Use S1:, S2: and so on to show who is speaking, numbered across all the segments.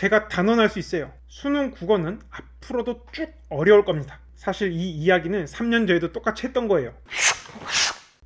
S1: 제가 단언할 수 있어요. 수능 국어는 앞으로도 쭉 어려울 겁니다. 사실 이 이야기는 3년 전에도 똑같이 했던 거예요.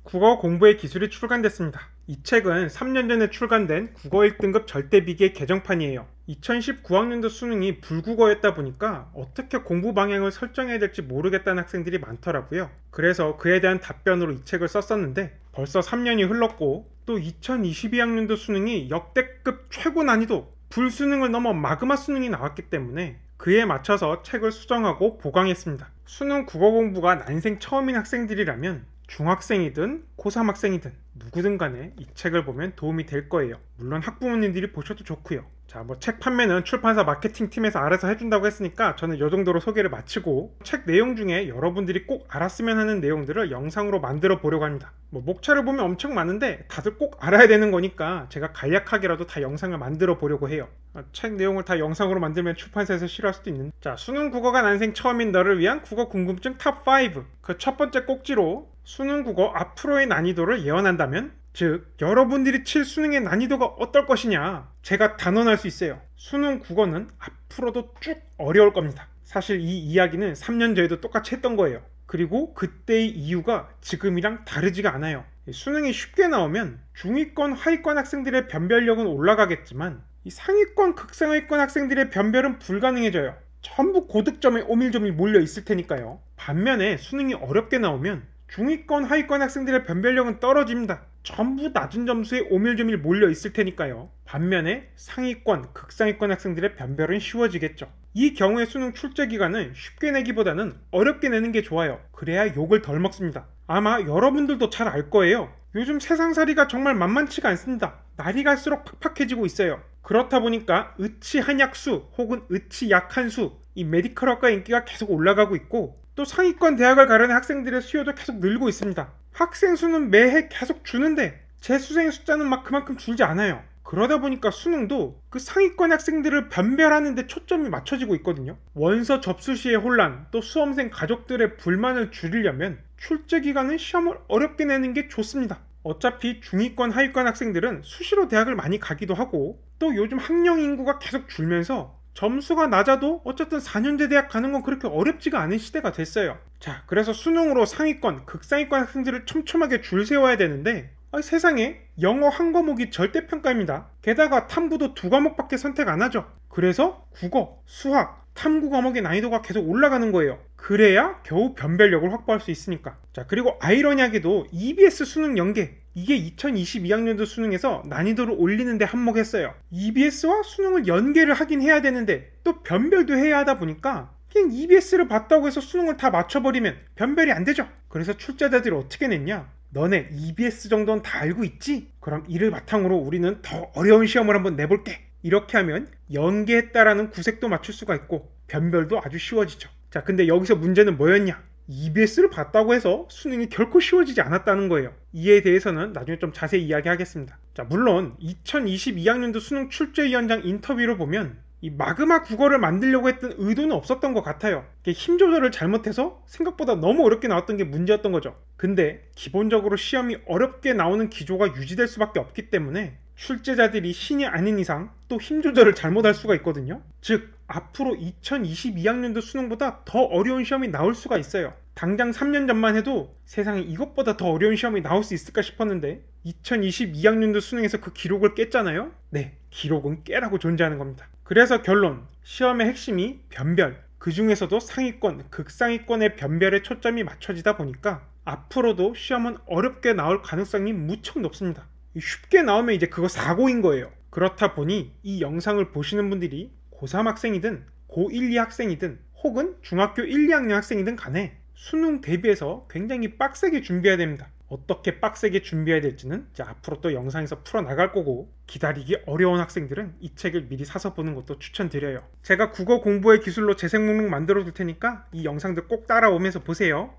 S1: 국어 공부의 기술이 출간됐습니다. 이 책은 3년 전에 출간된 국어 1등급 절대비기의 개정판이에요. 2019학년도 수능이 불국어였다 보니까 어떻게 공부 방향을 설정해야 될지 모르겠다는 학생들이 많더라고요. 그래서 그에 대한 답변으로 이 책을 썼었는데 벌써 3년이 흘렀고 또 2022학년도 수능이 역대급 최고 난이도 불수능을 넘어 마그마 수능이 나왔기 때문에 그에 맞춰서 책을 수정하고 보강했습니다. 수능 국어 공부가 난생 처음인 학생들이라면 중학생이든 고3 학생이든 누구든 간에 이 책을 보면 도움이 될 거예요. 물론 학부모님들이 보셔도 좋고요. 자, 책 판매는 출판사 마케팅팀에서 알아서 해준다고 했으니까 저는 이 정도로 소개를 마치고 책 내용 중에 여러분들이 꼭 알았으면 하는 내용들을 영상으로 만들어 보려고 합니다. 목차를 보면 엄청 많은데 다들 꼭 알아야 되는 거니까 제가 간략하게라도 다 영상을 만들어 보려고 해요. 책 내용을 다 영상으로 만들면 출판사에서 싫어할 수도 있는데, 자, 수능 국어가 난생 처음인 너를 위한 국어 궁금증 탑5. 그 첫 번째 꼭지로 수능 국어 앞으로의 난이도를 예언한다면, 즉 여러분들이 칠 수능의 난이도가 어떨 것이냐, 제가 단언할 수 있어요. 수능 국어는 앞으로도 쭉 어려울 겁니다. 사실 이 이야기는 3년 전에도 똑같이 했던 거예요. 그리고 그때의 이유가 지금이랑 다르지가 않아요. 수능이 쉽게 나오면 중위권, 하위권 학생들의 변별력은 올라가겠지만 이 상위권, 극상위권 학생들의 변별은 불가능해져요. 전부 고득점에 오밀조밀 몰려 있을 테니까요. 반면에 수능이 어렵게 나오면 중위권, 하위권 학생들의 변별력은 떨어집니다. 전부 낮은 점수에 오밀조밀 몰려 있을 테니까요. 반면에 상위권, 극상위권 학생들의 변별은 쉬워지겠죠. 이 경우에 수능 출제 기간은 쉽게 내기보다는 어렵게 내는 게 좋아요. 그래야 욕을 덜 먹습니다. 아마 여러분들도 잘 알 거예요. 요즘 세상살이가 정말 만만치가 않습니다. 날이 갈수록 팍팍해지고 있어요. 그렇다 보니까 의치 한약수 혹은 의치 약한수, 이 메디컬 학과 인기가 계속 올라가고 있고 또 상위권 대학을 가려는 학생들의 수요도 계속 늘고 있습니다. 학생 수는 매해 계속 주는데 재수생의 숫자는 그만큼 줄지 않아요. 그러다 보니까 수능도 그 상위권 학생들을 변별하는 데 초점이 맞춰지고 있거든요. 원서 접수 시의 혼란, 또 수험생 가족들의 불만을 줄이려면 출제 기간은 시험을 어렵게 내는 게 좋습니다. 어차피 중위권, 하위권 학생들은 수시로 대학을 많이 가기도 하고 또 요즘 학령 인구가 계속 줄면서 점수가 낮아도 어쨌든 4년제 대학 가는 건 그렇게 어렵지가 않은 시대가 됐어요. 자, 그래서 수능으로 상위권, 극상위권 학생들을 촘촘하게 줄 세워야 되는데 세상에 영어 한 과목이 절대평가입니다. 게다가 탐구도 2과목밖에 선택 안 하죠. 그래서 국어, 수학, 탐구 과목의 난이도가 계속 올라가는 거예요. 그래야 겨우 변별력을 확보할 수 있으니까. 자, 그리고 아이러니하게도 EBS 수능 연계, 이게 2022학년도 수능에서 난이도를 올리는데 한몫했어요. EBS와 수능을 연계를 하긴 해야 되는데 또 변별도 해야 하다 보니까 그냥 EBS를 봤다고 해서 수능을 다 맞춰버리면 변별이 안 되죠. 그래서 출제자들이 어떻게 냈냐? 너네 EBS 정도는 다 알고 있지? 그럼 이를 바탕으로 우리는 더 어려운 시험을 한번 내볼게. 이렇게 하면 연계했다라는 구색도 맞출 수가 있고 변별도 아주 쉬워지죠. 자, 근데 여기서 문제는 뭐였냐? EBS를 봤다고 해서 수능이 결코 쉬워지지 않았다는 거예요. 이에 대해서는 나중에 좀 자세히 이야기하겠습니다. 자, 물론 2022학년도 수능 출제위원장 인터뷰를 보면 이 마그마 국어를 만들려고 했던 의도는 없었던 것 같아요. 힘 조절을 잘못해서 생각보다 너무 어렵게 나왔던 게 문제였던 거죠. 근데 기본적으로 시험이 어렵게 나오는 기조가 유지될 수밖에 없기 때문에 출제자들이 신이 아닌 이상 또 힘 조절을 잘못할 수가 있거든요. 즉 앞으로 2022학년도 수능보다 더 어려운 시험이 나올 수가 있어요. 당장 3년 전만 해도 세상에 이것보다 더 어려운 시험이 나올 수 있을까 싶었는데 2022학년도 수능에서 그 기록을 깼잖아요. 네, 기록은 깨라고 존재하는 겁니다. 그래서 결론, 시험의 핵심이 변별, 그 중에서도 상위권, 극상위권의 변별에 초점이 맞춰지다 보니까 앞으로도 시험은 어렵게 나올 가능성이 무척 높습니다. 쉽게 나오면 이제 그거 사고인 거예요. 그렇다 보니 이 영상을 보시는 분들이 고3 학생이든 고1, 2 학생이든 혹은 중학교 1, 2학년 학생이든 간에 수능 대비해서 굉장히 빡세게 준비해야 됩니다. 어떻게 빡세게 준비해야 될지는 이제 앞으로 또 영상에서 풀어나갈 거고 기다리기 어려운 학생들은 이 책을 미리 사서 보는 것도 추천드려요. 제가 국어 공부의 기술로 재생 목록 만들어 둘 테니까 이 영상들 꼭 따라오면서 보세요.